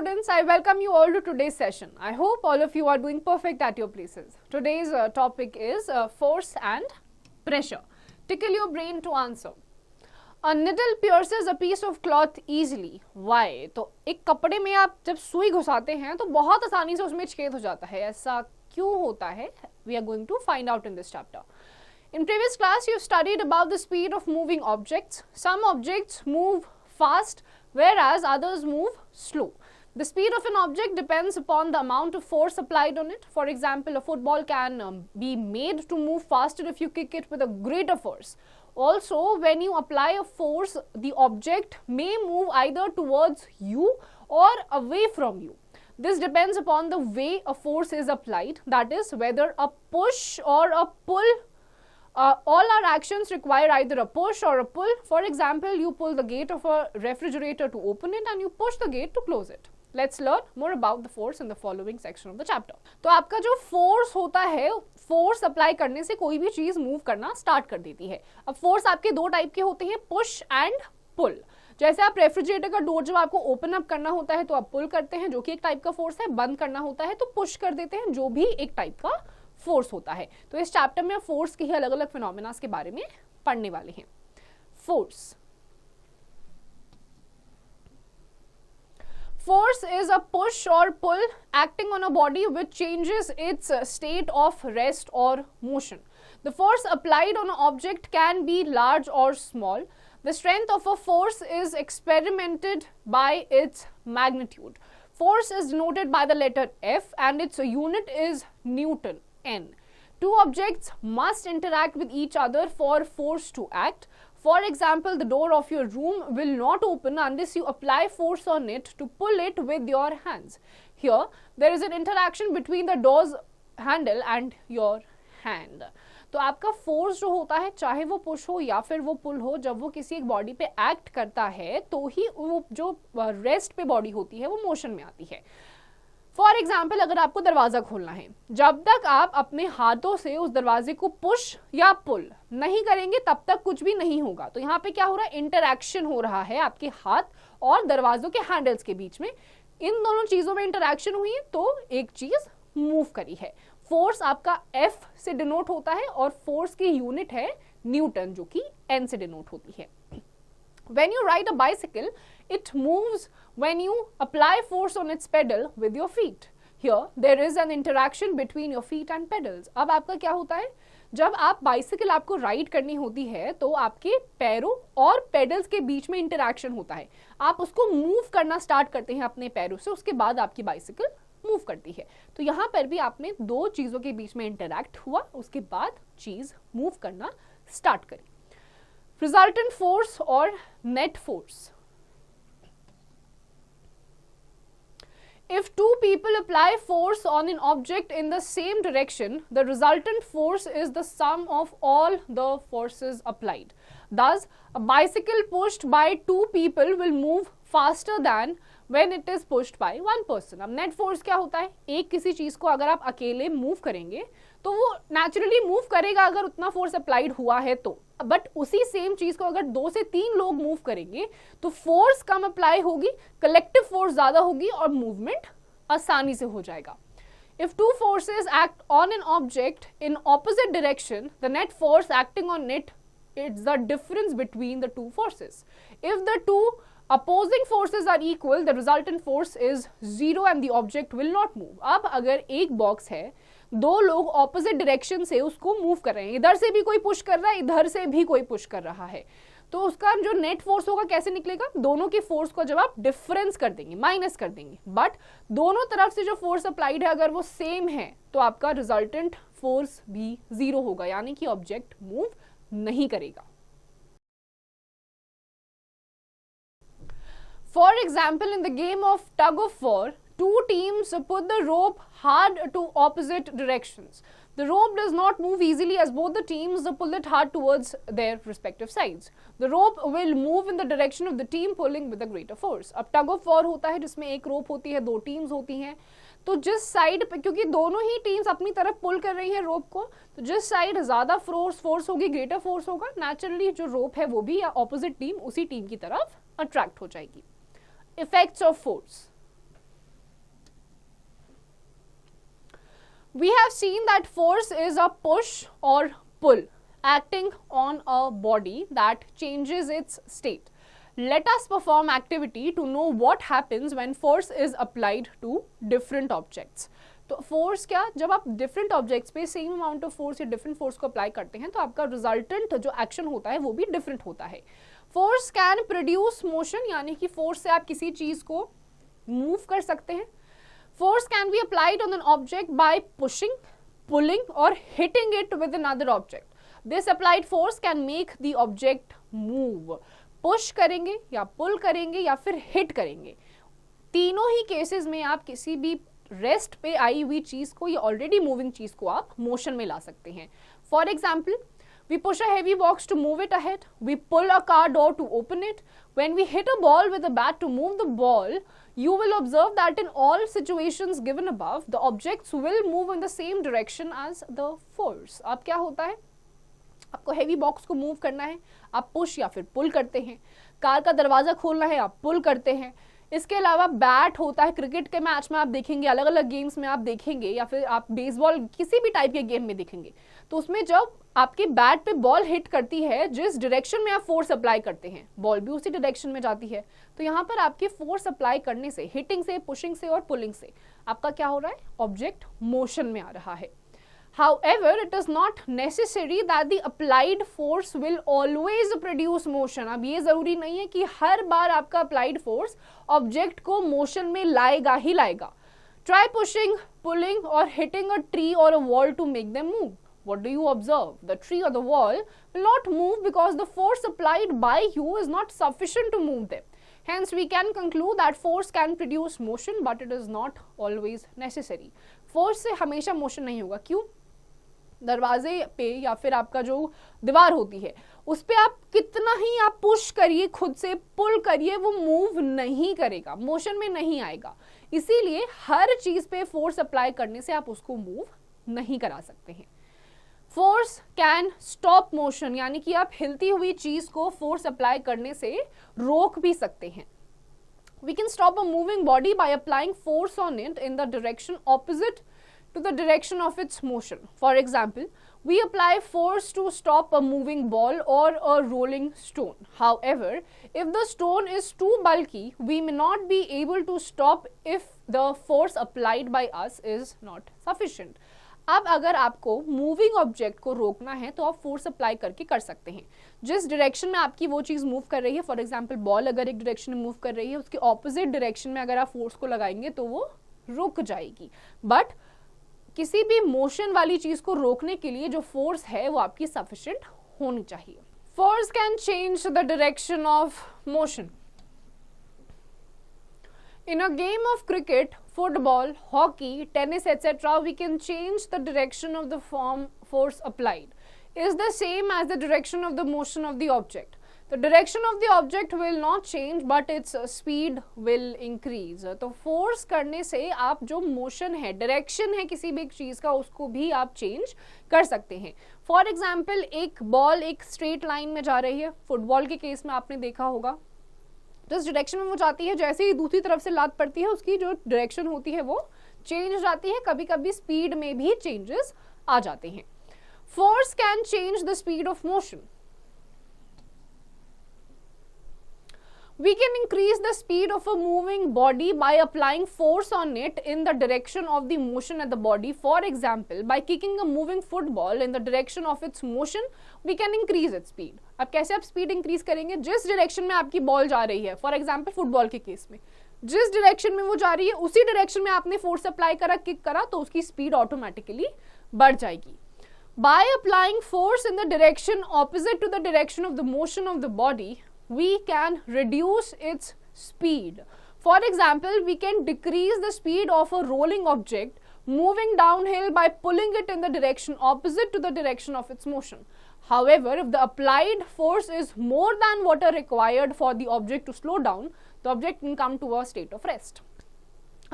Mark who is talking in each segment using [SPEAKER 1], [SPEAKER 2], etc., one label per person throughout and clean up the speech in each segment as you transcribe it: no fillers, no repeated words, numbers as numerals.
[SPEAKER 1] students, I welcome you all to today's session. I hope all of you are doing perfect at your places. Today's topic is force and pressure. Tickle your brain to answer. A needle pierces a piece of cloth easily. Why? तो एक कपड़े में आप जब सुई घुसाते हैं तो बहुत आसानी से उसमें छेद हो जाता है. ऐसा क्यों होता है? We are going to find out in this chapter. In previous class, you studied about the speed of moving objects. Some objects move fast, whereas others move slow. The speed of an object depends upon the amount of force applied on it. For example, a football can be made to move faster if you kick it with a greater force. Also, when you apply a force, the object may move either towards you or away from you. This depends upon the way a force is applied, that is, whether a push or a pull. All our actions require either a push or a pull. For example, you pull the gate of a refrigerator to open it and you push the gate to close it. Let's learn more about the force in the following section of the chapter. तो आपका जो force होता है, force apply करने से कोई भी चीज move करना start कर देती है. अब force आपके दो type के होते हैं, push and pull. जैसे आप रेफ्रिजरेटर का डोर जब आपको ओपन अप करना होता है तो आप पुल करते हैं, जो कि एक टाइप का फोर्स है. बंद करना होता है तो पुश कर देते हैं, जो भी एक टाइप का फोर्स होता है. तो इस चैप्टर में फोर्स के ही अलग अलग फिनोमेना के बारे में पढ़ने वाले हैं. Force Force is a push or pull acting on a body which changes its state of rest or motion. The force applied on an object can be large or small. The strength of a force is experimented by its magnitude. Force is denoted by the letter F and its unit is Newton, N. Two objects must interact with each other for force to act. For example, the door of your room will not open unless you apply force on it to pull it with your hands. Here, there is an interaction between the door's handle and your hand. तो आपका force जो होता है, चाहे वो push हो या फिर वो पुल हो, जब वो किसी एक बॉडी पे एक्ट करता है तो ही वो जो रेस्ट पे बॉडी होती है वो मोशन में आती है. फॉर एग्जाम्पल, अगर आपको दरवाजा खोलना है, जब तक आप अपने हाथों से उस दरवाजे को पुश या पुल नहीं करेंगे तब तक कुछ भी नहीं होगा. तो यहाँ पे क्या हो रहा है, इंटरैक्शन हो रहा है आपके हाथ और दरवाजों के हैंडल्स के बीच में. इन दोनों चीजों में इंटरैक्शन हुई है तो एक चीज मूव करी है. फोर्स आपका F से डिनोट होता है और फोर्स की यूनिट है न्यूटन, जो कि N से डिनोट होती है. When you ride a bicycle, it moves when you apply force on its pedal with your feet. Here, there is an interaction between your feet and pedals. अब आपका क्या होता है, जब आप बाइसिकल आपको राइड करनी होती है तो आपके पैरों और पेडल्स के बीच में इंटरैक्शन होता है. आप उसको मूव करना स्टार्ट करते हैं अपने पैरों से, उसके बाद आपकी बाइसिकल मूव करती है. तो यहाँ पर भी आपने दो चीजों के बीच में इंटरैक्ट हुआ, उसके बाद चीज मूव करना स्टार्ट करी. Resultant force or net force. If two people apply force on an object in the same direction, the resultant force is the sum of all the forces applied. Thus, a bicycle pushed by two people will move faster than when it is pushed by one person. अब net force क्या होता है, एक किसी चीज को अगर आप अकेले मूव करेंगे तो वो नेचुरली मूव करेगा अगर उतना फोर्स अप्लाइड हुआ है तो. बट उसी सेम चीज को अगर 2 से 3 लोग मूव करेंगे तो फोर्स कम अप्लाई होगी, कलेक्टिव फोर्स ज्यादा होगी और मूवमेंट आसानी से हो जाएगा. If two forces act on an object in opposite direction, the net force acting on it is the difference between the two forces. If the two opposing forces are equal, the resultant force is 0 and the object will not move. अब अगर एक box है, दो लोग opposite direction से उसको move कर रहे हैं, इधर से भी कोई पुश कर रहा है, इधर से भी कोई पुश कर रहा है, तो उसका जो नेट फोर्स होगा कैसे निकलेगा, दोनों की फोर्स को जब आप डिफरेंस कर देंगे, माइनस कर देंगे, बट दोनों तरफ से जो फोर्स अप्लाइड है अगर वो सेम है तो आपका रिजल्टेंट फोर्स भी 0 होगा, यानी कि ऑब्जेक्ट मूव नहीं करेगा. For example, in the game of tug of war, two teams put the rope hard to opposite directions. The rope does not move easily as both the teams pull it hard towards their respective sides. The rope will move in the direction of the team pulling with a greater force. अब tug of war होता है जिसमें एक रोप होती है, दो teams होती हैं, तो जिस साइड पे, क्योंकि दोनों ही टीम्स अपनी तरफ पुल कर रही हैं रोप को, तो जिस साइड ज्यादा फोर्स होगी, ग्रेटर फोर्स होगा, नेचुरली जो रोप है वो भी या ऑपोजिट टीम उसी टीम की तरफ अट्रैक्ट हो जाएगी. Effects of force. We have seen that force is a push or pull acting on a body that changes its state. Let us perform activity to know what happens when force is applied to different objects. तो force क्या, जब आप different objects पे same amount of force या different force को apply करते हैं तो आपका रिजल्टेंट जो एक्शन होता है वो भी डिफरेंट होता है. फोर्स कैन प्रोड्यूस मोशन, यानी कि फोर्स से आप किसी चीज को मूव कर सकते हैं. Force can be applied on an object by pushing, pulling or hitting it with another object. This applied force can make the object move. Push करेंगे या pull करेंगे या फिर hit करेंगे. तीनों ही केसेस में आप किसी भी रेस्ट पे आई हुई चीज को या ऑलरेडी मूविंग चीज को आप मोशन में ला सकते हैं. For example, we push a heavy box to move it ahead. We pull a car door to open it. When we hit a ball with a bat to move the ball, you will observe that in all situations given above, the objects will move in the same direction as the force. अब क्या होता है, आपको heavy box को move करना है, आप push या फिर पुल करते हैं. कार का दरवाजा खोलना है, आप पुल करते हैं. इसके अलावा बैट होता है, क्रिकेट के मैच में आप देखेंगे, अलग अलग गेम्स में आप देखेंगे, या फिर आप बेसबॉल किसी भी टाइप के गेम में देखेंगे, तो उसमें जब आपके बैट पे बॉल हिट करती है, जिस डायरेक्शन में आप फोर्स अप्लाई करते हैं बॉल भी उसी डायरेक्शन में जाती है. तो यहाँ पर आपके फोर्स अप्लाई करने से, हिटिंग से, पुशिंग से और पुलिंग से आपका क्या हो रहा है, ऑब्जेक्ट मोशन में आ रहा है. However, it is not necessary that the applied force will always produce motion. अब ये जरूरी नहीं है कि हर बार आपका applied force ऑब्जेक्ट को मोशन में लाएगा ही लाएगा. Try pushing, pulling or hitting a tree or a wall to make them move. What do you observe? The tree or the wall will not move because the force applied by you is not sufficient to move them. Hence, we can conclude that force can produce motion, but it is not always necessary. Force से हमेशा motion नहीं होगा. क्यों? दरवाजे पे या फिर आपका जो दीवार होती है उस पे आप कितना ही आप पुश करिए, खुद से पुल करिए, वो मूव नहीं करेगा, मोशन में नहीं आएगा. इसीलिए हर चीज पे फोर्स अप्लाई करने से आप उसको मूव नहीं करा सकते हैं. फोर्स कैन स्टॉप मोशन, यानी कि आप हिलती हुई चीज को फोर्स अप्लाई करने से रोक भी सकते हैं. We can stop a moving body by applying force on it in the direction opposite to the direction of its motion. For example, we apply force to stop a moving ball or a rolling stone. However, if the stone is too bulky, we may not be able to stop if the force applied by us is not sufficient. अब अगर आपको moving object को रोकना है तो आप force apply करके कर सकते हैं. जिस डायरेक्शन में आपकी वो चीज मूव कर रही है, फॉर एग्जांपल बॉल अगर एक डायरेक्शन में मूव कर रही है, उसके ऑपोजिट डायरेक्शन में अगर आप फोर्स को लगाएंगे तो वो रुक जाएगी. बट किसी भी मोशन वाली चीज को रोकने के लिए जो फोर्स है वो आपकी सफिशिएंट होनी चाहिए. Force can change the direction of motion. In a game of cricket, football, hockey, tennis etcetera, we can change the direction of the force applied is the same as the direction of the motion of the object. The direction of the object will not change but its speed will increase. तो force करने से आप जो motion है, direction है किसी भी एक चीज का, उसको भी आप चेंज कर सकते हैं. फॉर एग्जाम्पल, एक बॉल एक स्ट्रेट लाइन में जा रही है, फुटबॉल के केस में आपने देखा होगा, जिस डायरेक्शन में वो जाती है, जैसे ही दूसरी तरफ से लात पड़ती है उसकी जो डायरेक्शन होती है वो चेंज हो जाती है. कभी कभी स्पीड में भी चेंजेस आ जाते हैं. Force can change the speed of motion. We can increase the speed of a moving body by applying force on it in the direction of the motion at the body. For example, by kicking a moving football in the direction of its motion, we can increase its speed. अब कैसे आप speed increase करेंगे? जिस direction में आपकी ball जा रही है, फॉर एग्जाम्पल फुटबॉल के केस में, जिस डायरेक्शन में वो जा रही है उसी डायरेक्शन में आपने फोर्स अप्लाई करा, किक करा, तो उसकी स्पीड ऑटोमेटिकली बढ़ जाएगी. By applying force in the direction opposite to the direction of the motion of the body, we can reduce its speed. For example, we can decrease the speed of a rolling object moving downhill by pulling it in the direction opposite to the direction of its motion. However, if the applied force is more than what are required for the object to slow down, the object can come to a state of rest.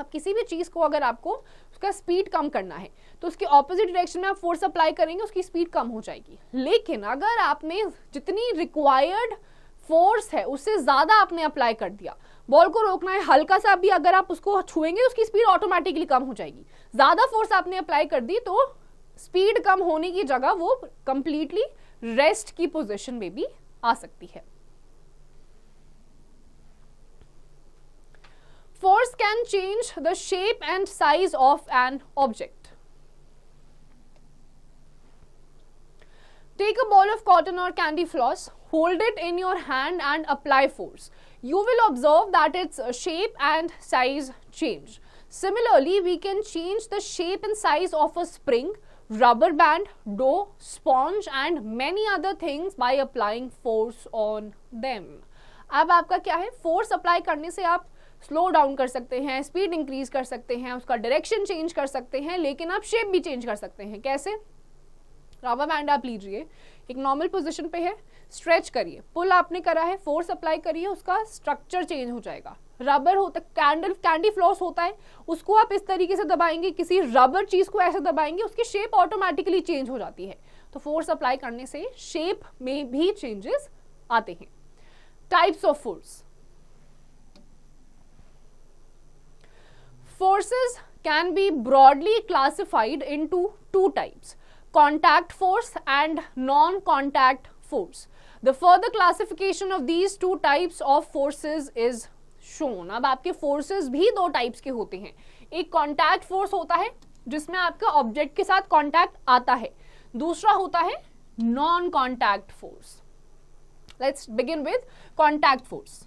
[SPEAKER 1] अब किसी भी चीज को अगर आपको उसका speed कम करना है तो उसके ऑपोजिट डायरेक्शन में आप फोर्स अप्लाई करेंगे, उसकी स्पीड कम हो जाएगी. लेकिन अगर आपने जितनी रिक्वायर्ड फोर्स है उससे ज्यादा आपने अप्लाई कर दिया, बॉल को रोकना है, हल्का सा भी अगर आप उसको छुएंगे उसकी स्पीड ऑटोमेटिकली कम हो जाएगी। ज्यादा फोर्स आपने अप्लाई कर दी तो स्पीड कम होने की जगह वो कंप्लीटली रेस्ट की पोजीशन में भी आ सकती है। Force can change the shape and size of an object. Take a ball of cotton or candy floss, hold it in your hand and apply force. You will observe that its shape and size change. Similarly, we can change the shape and size of a spring, rubber band, dough, sponge and many other things by applying force on them. अब आपका क्या है, force apply करने से आप slow down कर सकते हैं, स्पीड इंक्रीज कर सकते हैं, उसका डायरेक्शन चेंज कर सकते हैं, लेकिन आप शेप भी चेंज कर सकते हैं। कैसे? रबर बैंड आप लीजिए, एक नॉर्मल पोजीशन पे है, स्ट्रेच करिए, पुल आपने करा है, फोर्स अप्लाई करिए, उसका स्ट्रक्चर चेंज हो जाएगा। रबर होता है, कैंडी फ्लॉस होता है, उसको आप इस तरीके से दबाएंगे, किसी रबर चीज को ऐसे दबाएंगे, उसकी शेप ऑटोमेटिकली चेंज हो जाती है। तो फोर्स अप्लाई करने से शेप में भी चेंजेस आते हैं। Types of force. Forces can be broadly classified into two types, contact force and non-contact force. The further classification of these two types of forces is shown. अब आपके forces भी दो types के होते हैं, एक contact force होता है जिसमें आपका object के साथ contact आता है, दूसरा होता है non-contact force. Let's begin with contact force.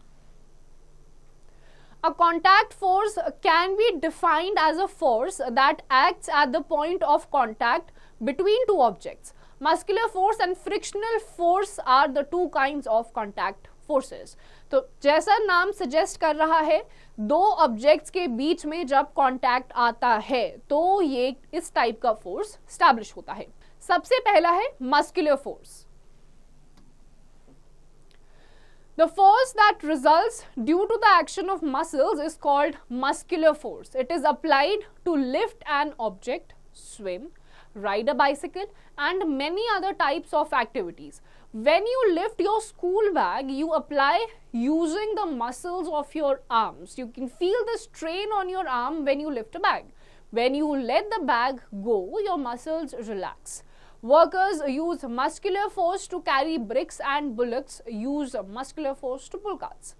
[SPEAKER 1] A contact force can be defined as a force that acts at the point of contact between two objects. Muscular force and frictional force are the two kinds of contact forces. तो जैसा नाम suggest कर रहा है, दो objects के बीच में जब कांटेक्ट आता है तो ये इस टाइप का फोर्स स्टैब्लिश होता है। सबसे पहला है muscular force. The force that results due to the action of muscles is called muscular force. It is applied to lift an object, swim, ride a bicycle, and many other types of activities. When you lift your school bag, you apply using the muscles of your arms. You can feel the strain on your arm when you lift a bag. When you let the bag go, your muscles relax. Workers use muscular force to carry bricks and bullocks use muscular force to pull carts.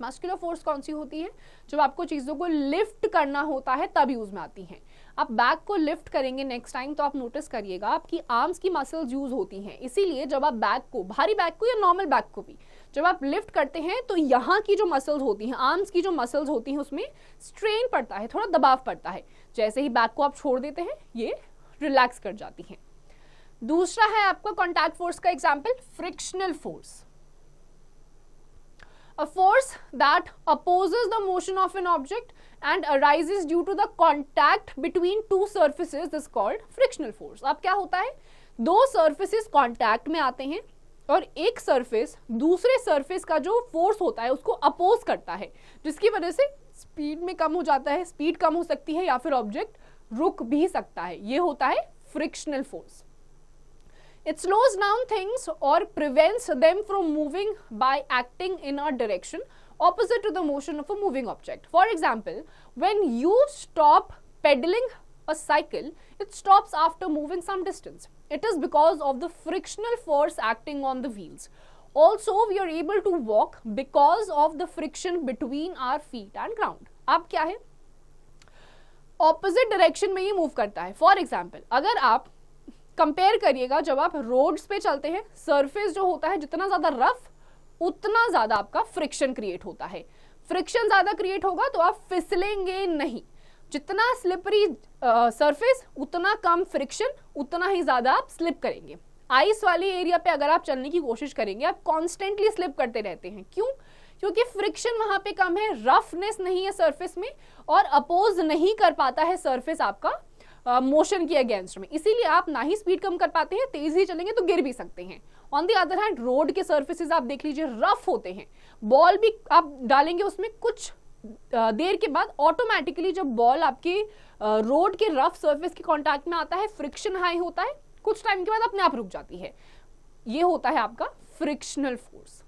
[SPEAKER 1] Muscular force कौन सी होती है? जब आपको चीजों को lift करना होता है तब यूज में आती हैं। आप बैग को लिफ्ट करेंगे नेक्स्ट टाइम तो आप नोटिस करिएगा आपकी आर्म्स की मसल्स यूज होती हैं। इसीलिए जब आप बैग को, भारी बैग को या नॉर्मल बैग को भी जब आप लिफ्ट करते हैं तो यहाँ की जो मसल्स होती हैं, आर्म्स की जो मसल्स होती हैं, उसमें स्ट्रेन पड़ता है, थोड़ा दबाव पड़ता है। जैसे ही बैग को आप छोड़ देते हैं ये रिलैक्स कर जाती हैं। दूसरा है आपका कॉन्टैक्ट फोर्स का example, frictional force. A force that opposes the motion of an object and arises due to the contact between two surfaces is called frictional force. अब क्या होता है, दो surfaces contact में आते हैं और एक surface दूसरे surface का जो force होता है उसको oppose करता है, जिसकी वजह से speed में कम हो जाता है, speed कम हो सकती है या फिर object रुक भी सकता है। ये होता है frictional force. It slows down things or prevents them from moving by acting in a direction opposite to the motion of a moving object. For example, when you stop pedaling a cycle, it stops after moving some distance. It is because of the frictional force acting on the wheels. Also, we are able to walk because of the friction between our feet and ground. अब क्या है, opposite direction में ये move करता है। For example, अगर आप compare करिएगा, जब आप रोड्स पे चलते हैं, सरफेस जो होता है जितना ज्यादा रफ उतना ज्यादा आपका फ्रिक्शन क्रिएट होता है। फ्रिक्शन ज्यादा क्रिएट होगा तो आप फिसलेंगे नहीं। जितना स्लिपरी सरफेस उतना कम फ्रिक्शन, उतना ही ज्यादा आप स्लिप करेंगे। आइस वाली एरिया पे अगर आप चलने की कोशिश करेंगे आप कॉन्स्टेंटली स्लिप करते रहते हैं। क्यों? क्योंकि फ्रिक्शन वहां पे कम है, रफनेस नहीं है सरफेस में और अपोज नहीं कर पाता है सरफेस आपका मोशन के अगेंस्ट में। इसीलिए आप ना ही स्पीड कम कर पाते हैं, तेज ही चलेंगे तो गिर भी सकते हैं। On the other hand road के सर्फेसेस आप देख लीजिए, रफ होते हैं। बॉल भी आप डालेंगे उसमें, कुछ देर के बाद ऑटोमेटिकली जब बॉल आपके रोड के रफ सर्फेस के कांटेक्ट में आता है, फ्रिक्शन हाई होता है, कुछ टाइम के बाद अपने आप रुक जाती है। ये होता है आपका फ्रिक्शनल फोर्स।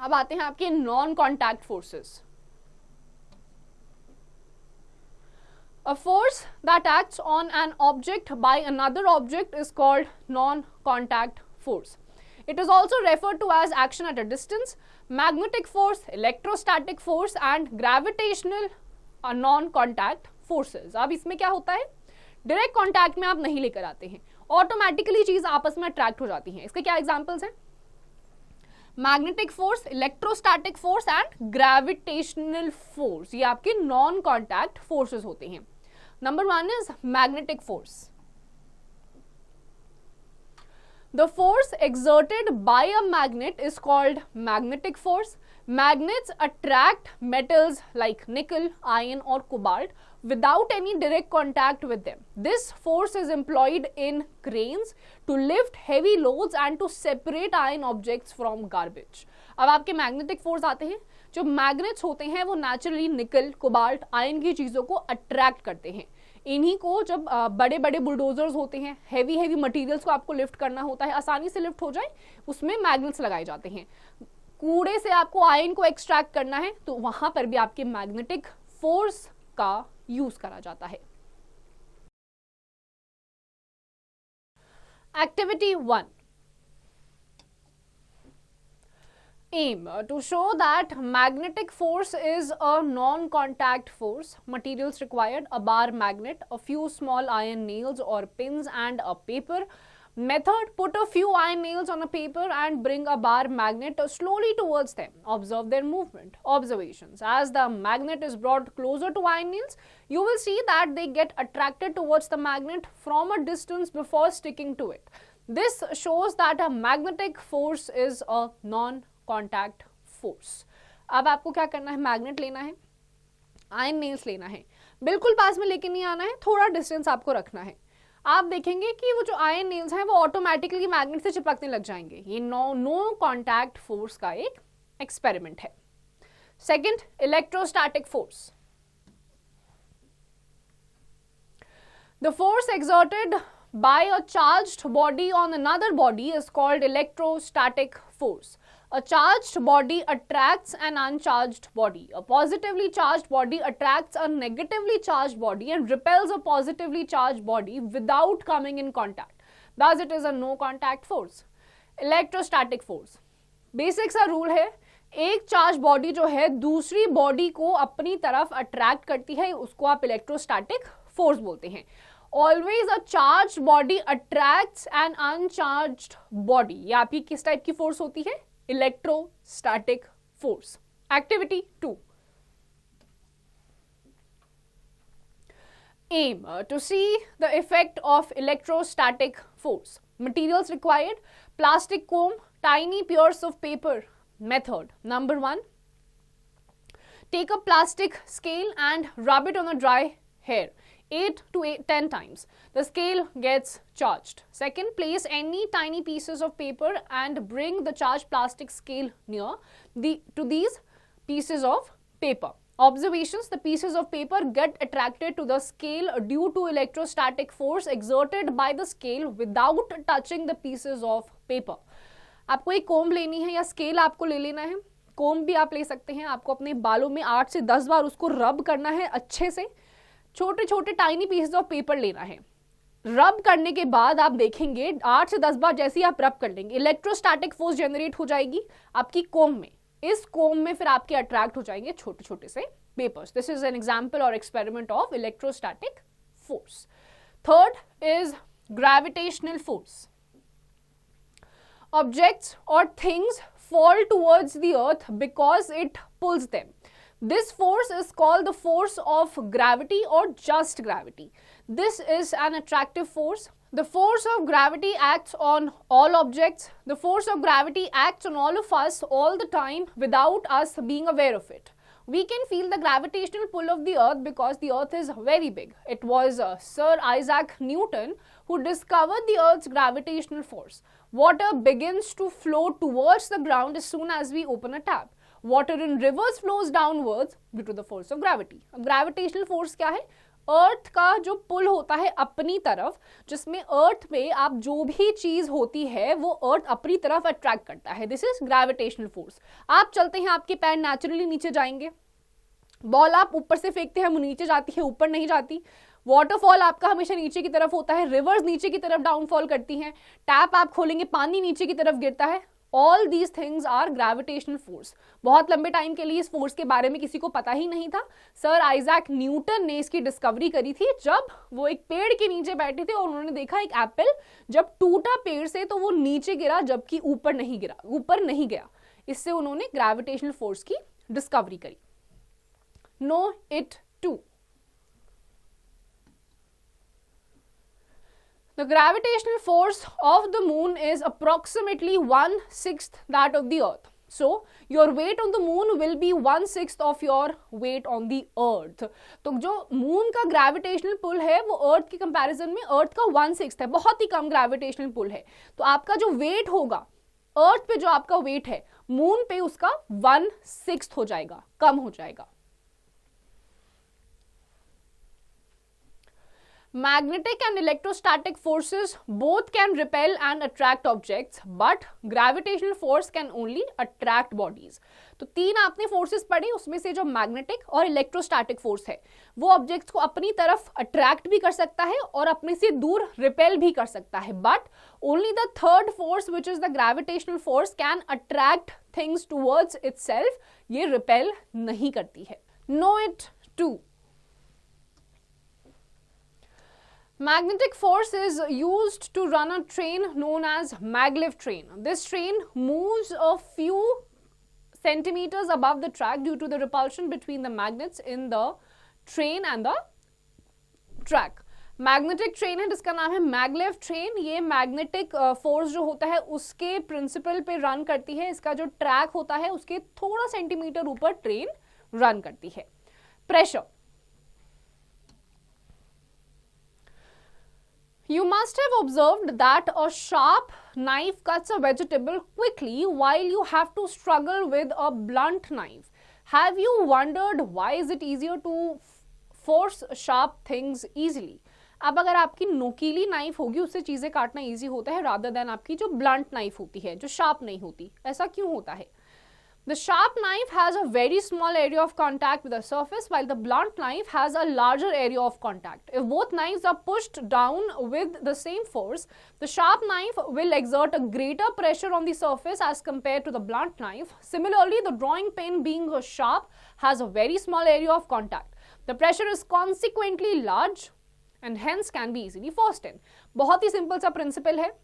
[SPEAKER 1] अब आते हैं आपके non contact forces. A force that acts on an object by another object is called non-contact force. It is also referred to as action at a distance, magnetic force, electrostatic force and gravitational non-contact forces. अब इसमें क्या होता है, direct contact में आप नहीं लेकर आते हैं, ऑटोमेटिकली चीज आपस में अट्रैक्ट हो जाती हैं. इसके क्या एग्जांपल्स हैं? Magnetic force, electrostatic force and gravitational force. ये आपके नॉन कॉन्टैक्ट फोर्सेस होते हैं. Number 1 is magnetic force. The force exerted by a magnet is called magnetic force. Magnets attract metals like nickel, iron or cobalt without any direct contact with them. This force is employed in cranes to lift heavy loads and to separate iron objects from garbage. अब आपके magnetic force आते हैं. जो magnets होते हैं वो naturally निकल, cobalt, iron की चीजों को अट्रैक्ट करते हैं. इन्हीं को जब बड़े बड़े बुलडोजर्स होते हैं, हैवी हैवी मटेरियल्स को आपको लिफ्ट करना होता है, आसानी से लिफ्ट हो जाए, उसमें मैग्नेट्स लगाए जाते हैं. कूड़े से आपको आयरन को एक्सट्रैक्ट करना है तो वहां पर भी आपके मैग्नेटिक फोर्स का यूज करा जाता है. Activity 1. Aim to show that magnetic force is a non-contact force. Materials required: a bar magnet, a few small iron nails or pins and a paper. Method: put a few iron nails on a paper and bring a bar magnet slowly towards them. Observe their movement. Observations: as the magnet is brought closer to iron nails, you will see that they get attracted towards the magnet from a distance before sticking to it. This shows that a magnetic force is a non-contact force. अब आपको क्या करना है, magnet लेना है, iron nails लेना है, बिल्कुल पास में लेके नहीं आना है, थोड़ा डिस्टेंस आपको रखना है. आप देखेंगे कि वो जो आयरन नेल्स हैं वो ऑटोमेटिकली मैग्नेट से चिपकने लग जाएंगे. ये नो कॉन्टैक्ट फोर्स का एक एक्सपेरिमेंट है. Second, electrostatic force. The force exerted by a charged body on another body is called electrostatic force. A charged body attracts an uncharged body. A positively charged body attracts a negatively charged body and repels a positively charged body without coming in contact. Thus, it is a no contact force. Electrostatic force. Basic सा rule है, एक charge body जो है दूसरी body को अपनी तरफ attract करती है, उसको आप इलेक्ट्रोस्टैटिक फोर्स बोलते हैं. Always a charged body attracts an uncharged body. ये आपकी किस टाइप की फोर्स होती है? Electrostatic force. Activity 2. Aim to see the effect of electrostatic force. Materials required: plastic comb, tiny pierce of paper. Method: number 1, take a plastic scale and rub it on a dry hair 8 to 10 times. The scale gets charged. Second, place any tiny pieces of paper and bring the charged plastic scale near to these pieces of paper. Observations: the pieces of paper get attracted to the scale due to electrostatic force exerted by the scale without touching the pieces of paper. आपको एक comb लेनी है या scale आपको ले लेना है. Comb भी आप ले सकते हैं. आपको अपने बालों में 8 से 10 बार उसको रब करना है अच्छे से. छोटे छोटे टाइनी पीसेस ऑफ पेपर लेना है. रब करने के बाद आप देखेंगे 8 से 10 बार जैसे ही आप रब कर लेंगे, इलेक्ट्रोस्टैटिक फोर्स जनरेट हो जाएगी आपकी कोम्ब में. इस कोम्ब में फिर आपके अट्रैक्ट हो जाएंगे छोटे छोटे से papers. This is an example और experiment of electrostatic force. Third is gravitational force. Objects or things fall towards the earth because it pulls them. This force is called the force of gravity or just gravity. This is an attractive force. The force of gravity acts on all objects. The force of gravity acts on all of us all the time without us being aware of it. We can feel the gravitational pull of the earth because the earth is very big. It was Sir Isaac Newton who discovered the earth's gravitational force. Water begins to flow towards the ground as soon as we open a tap. Water in rivers flows downwards due to the force of gravity. अब gravitational force क्या है? अर्थ का जो पुल होता है अपनी तरफ, जिसमें अर्थ पे आप जो भी चीज होती है वो अर्थ अपनी तरफ अट्रैक्ट करता है, दिस इज ग्रेविटेशनल फोर्स। आप चलते हैं, आपके पैर नेचुरली नीचे जाएंगे, बॉल आप ऊपर से फेंकते हैं वो नीचे जाती है, ऊपर नहीं जाती। वाटरफॉल आपका हमेशा नीचे की तरफ होता है, रिवर्स नीचे की तरफ डाउनफॉल करती हैं, टैप आप खोलेंगे पानी नीचे की तरफ गिरता है। All these things are gravitational force. बहुत लंबे टाइम के लिए इस फोर्स के बारे में किसी को पता ही नहीं था। सर आइजैक न्यूटन ने इसकी डिस्कवरी करी थी जब वो एक पेड़ के नीचे बैठे थे और उन्होंने देखा एक एप्पल जब टूटा पेड़ से तो वो नीचे गिरा जबकि ऊपर नहीं गिरा, ऊपर नहीं गया। इससे उन्होंने ग्रेविटेशनल फोर्स की डिस्कवरी करी। Know it too. The gravitational force of the moon is approximately 1/6 that of the earth. So your weight on the moon will be 1/6 of your weight on the earth. तो जो moon का gravitational pull है वो अर्थ के comparison में अर्थ का 1/6 है, बहुत ही कम ग्रेविटेशनल पुल है। तो आपका जो वेट होगा अर्थ पे, जो आपका वेट है मून पे, उसका 1/6 हो जाएगा, कम हो जाएगा। Magnetic and electrostatic forces both can repel and attract objects, but gravitational force can only attract bodies. तो तीन आपने फोर्सेस पढ़ी, उसमें से जो मैग्नेटिक और इलेक्ट्रोस्टैटिक फोर्स है वो ऑब्जेक्ट्स को अपनी तरफ अट्रैक्ट भी कर सकता है और अपने से दूर रिपेल भी कर सकता है, but only the third force which is the gravitational force can attract things towards itself, ये रिपेल नहीं करती है। Know it too. Magnetic force is used to run a train known as maglev train. This train moves a few centimeters above the track due to the repulsion between the magnets in the train and the track. Magnetic train है जिसका नाम है maglev train. ये magnetic force जो होता है उसके principal पे रन करती है। इसका जो ट्रैक होता है उसके थोड़ा सेंटीमीटर ऊपर ट्रेन रन करती है। Pressure, you must have observed that a sharp knife cuts a vegetable quickly while you have to struggle with a blunt knife. Have you wondered why is it easier to force sharp things easily? अब अगर आपकी नोकीली knife होगी उससे चीजें काटना easy होता है rather than आपकी जो ब्लंट नाइफ होती है, जो शार्प नहीं होती। ऐसा क्यों होता है? The sharp knife has a very small area of contact with the surface, while the blunt knife has a larger area of contact. If both knives are pushed down with the same force, the sharp knife will exert a greater pressure on the surface as compared to the blunt knife. Similarly, the drawing pen being sharp has a very small area of contact. The pressure is consequently large and hence can be easily forced in. बहुत ही simple सा principal है।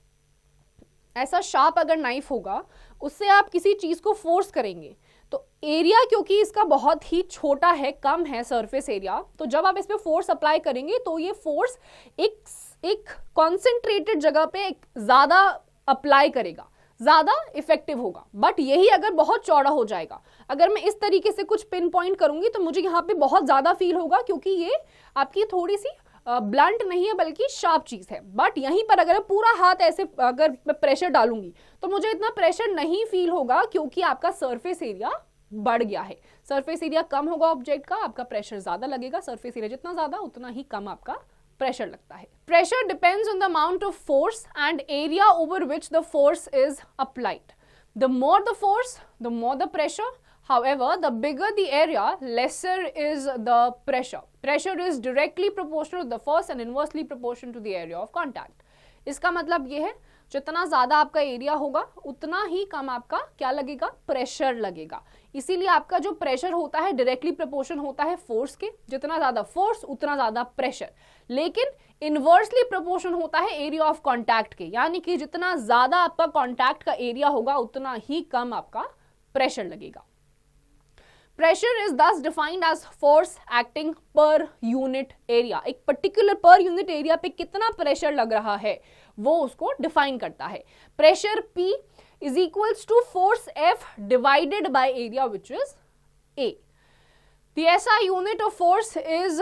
[SPEAKER 1] ऐसा sharp अगर knife होगा उससे आप किसी चीज को फोर्स करेंगे तो एरिया, क्योंकि इसका बहुत ही छोटा है, कम है सरफेस एरिया, तो जब आप इस पे फोर्स अप्लाई करेंगे तो ये फोर्स एक कॉन्सेंट्रेटेड जगह पे एक ज्यादा अप्लाई करेगा, ज्यादा इफेक्टिव होगा। बट यही अगर बहुत चौड़ा हो जाएगा, अगर मैं इस तरीके से कुछ पिन पॉइंट करूंगी तो मुझे यहाँ पे बहुत ज्यादा फील होगा क्योंकि ये आपकी थोड़ी सी ब्लंट नहीं है बल्कि शार्प चीज है। बट यहीं पर अगर पूरा हाथ ऐसे अगर मैं प्रेशर डालूंगी तो मुझे इतना प्रेशर नहीं फील होगा क्योंकि आपका सरफेस एरिया बढ़ गया है। सरफेस एरिया कम होगा ऑब्जेक्ट का, आपका प्रेशर ज्यादा लगेगा। सरफेस एरिया जितना ज्यादा उतना ही कम आपका प्रेशर लगता है। Pressure depends on the amount of force and area over which the force is applied. The more the force the more the pressure. However, the bigger the area, lesser is the pressure. Pressure is directly proportional to the force and inversely proportional to the area of contact. इसका मतलब ये है जितना ज्यादा आपका area होगा उतना ही कम आपका क्या लगेगा, प्रेशर लगेगा। इसीलिए आपका जो प्रेशर होता है डायरेक्टली प्रोपोर्शन होता है फोर्स के, जितना ज्यादा फोर्स उतना ज्यादा प्रेशर। लेकिन इनवर्सली प्रोपोर्शन होता है एरिया ऑफ कॉन्टैक्ट के, यानी कि जितना ज्यादा आपका कॉन्टैक्ट का एरिया होगा उतना ही कम आपका प्रेशर लगेगा। Pressure is thus defined as force acting per unit area. एक particular per unit area पे कितना प्रेशर लग रहा है वो उसको डिफाइन करता है। Pressure P is equals to force F divided by area which is A. The SI unit of force is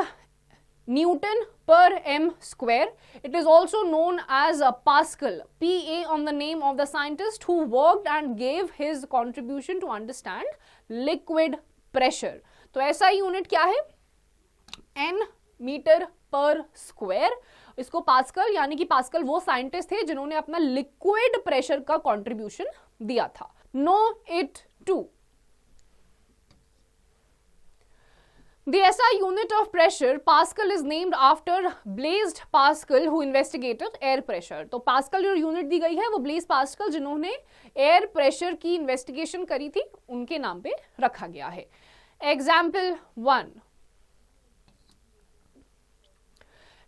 [SPEAKER 1] Newton per m square. It is also known as Pascal, PA, on the name of the scientist who worked and gave his contribution to understand liquid pressure. तो ऐसा unit क्या है, N metre पर square. इसको pascal, यानी कि pascal वो scientist थे जिन्होंने अपना लिक्विड प्रेशर का कंट्रीब्यूशन दिया था। Know it too The SI unit of pressure, Pascal, is named after Blaise Pascal, who investigated air pressure. तो Pascal जो यूनिट दी गई है वो Blaise Pascal, जिन्होंने एयर प्रेशर की इन्वेस्टिगेशन करी थी, उनके नाम पे रखा गया है। Example 1,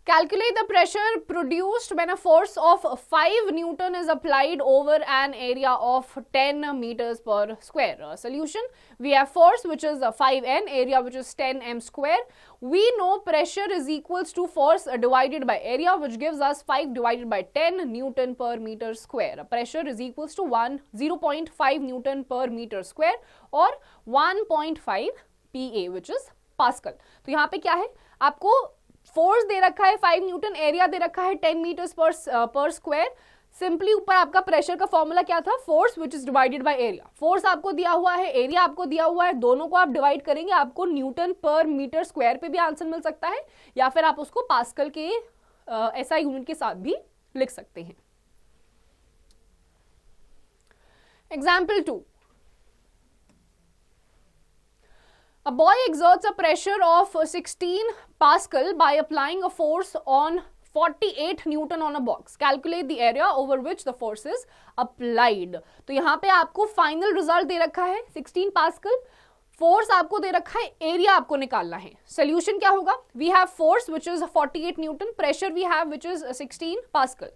[SPEAKER 1] calculate the pressure produced when a force of 5 Newton is applied over an area of 10 meters per square. Solution: we have force which is 5N, area which is 10m square. We know pressure is equals to force divided by area, which gives us 5 divided by 10 Newton per meter square. Pressure is equals to 0.5 Newton per meter square or 1.5 PA, which is Pascal. तो यहाँ पे क्या है, आपको force दे रखा है 5 Newton, area दे रखा है 10 मीटर्स पर स्क्वायर। सिंपली ऊपर आपका प्रेशर का फॉर्मूला क्या था, force which is divided by area. Force आपको दिया हुआ है, एरिया आपको दिया हुआ है, दोनों को आप डिवाइड करेंगे, आपको न्यूटन पर मीटर स्क्वायर पे भी आंसर मिल सकता है, या फिर आप उसको पास्कल के SI यूनिट के साथ भी लिख सकते हैं। Example 2, a boy exerts a pressure of 16 Pascal by applying a force on 48 Newton on a box. Calculate the area over which the force is applied. तो यहाँ पे आपको फाइनल रिजल्ट दे रखा है 16 पास्कल, फोर्स आपको दे रखा है, एरिया आपको निकालना है। सोल्यूशन क्या होगा, we have force which is 48 newton, pressure we have which is 16 pascal.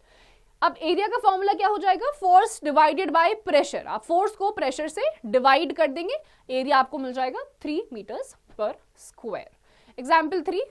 [SPEAKER 1] अब एरिया का फॉर्मूला क्या हो जाएगा, फोर्स डिवाइडेड बाय प्रेशर। आप फोर्स को प्रेशर से डिवाइड कर देंगे, एरिया आपको मिल जाएगा 3 मीटर्स पर square. Example 3,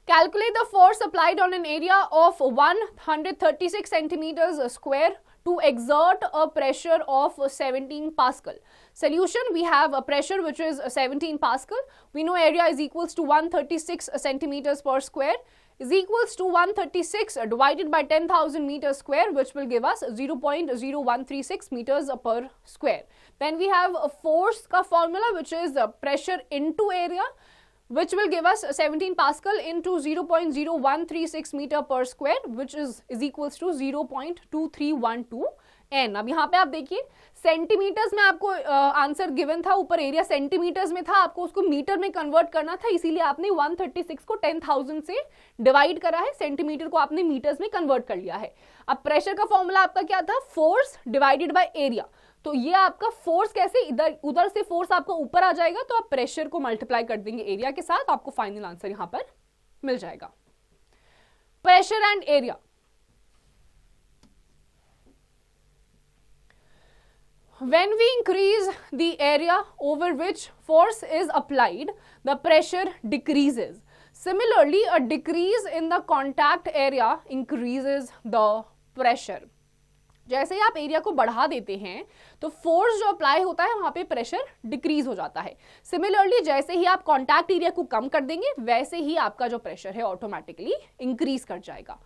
[SPEAKER 1] calculate the force applied on an area of 136 centimeters square to exert a pressure of 17 Pascal. Solution: we have a pressure which is 17 Pascal. We know area is equals to 136 centimeters per square is equals to 136 divided by 10,000 meters square, which will give us 0.0136 meters per square. Then we have a force का formula which is pressure into area, which will give us 17 Pascal into 0.0136 meter per square, which is equals to 0.2312 n. अब यहाँ पे आप देखिए centimetres में आपको answer given था, ऊपर एरिया सेंटीमीटर्स में था, आपको उसको मीटर में कन्वर्ट करना था, इसीलिए आपने 136 को 10,000 से डिवाइड करा है, सेंटीमीटर को आपने मीटर्स में कन्वर्ट कर लिया है। अब प्रेशर का फॉर्मूला आपका क्या था, फोर्स डिवाइडेड बाय एरिया। तो ये आपका फोर्स कैसे, इधर उधर से फोर्स आपका ऊपर आ जाएगा, तो आप प्रेशर को मल्टीप्लाई कर देंगे एरिया के साथ, आपको फाइनल आंसर यहां पर मिल जाएगा। Pressure and area, when we increase the area over which force is applied, the pressure decreases. Similarly, a decrease in the contact area increases the pressure. जैसे ही आप एरिया को बढ़ा देते हैं तो फोर्स जो अप्लाई होता है वहां पे प्रेशर डिक्रीज हो जाता है। सिमिलरली जैसे ही आप कॉन्टैक्ट एरिया को कम कर देंगे वैसे ही आपका जो प्रेशर है ऑटोमेटिकली इंक्रीज कर जाएगा।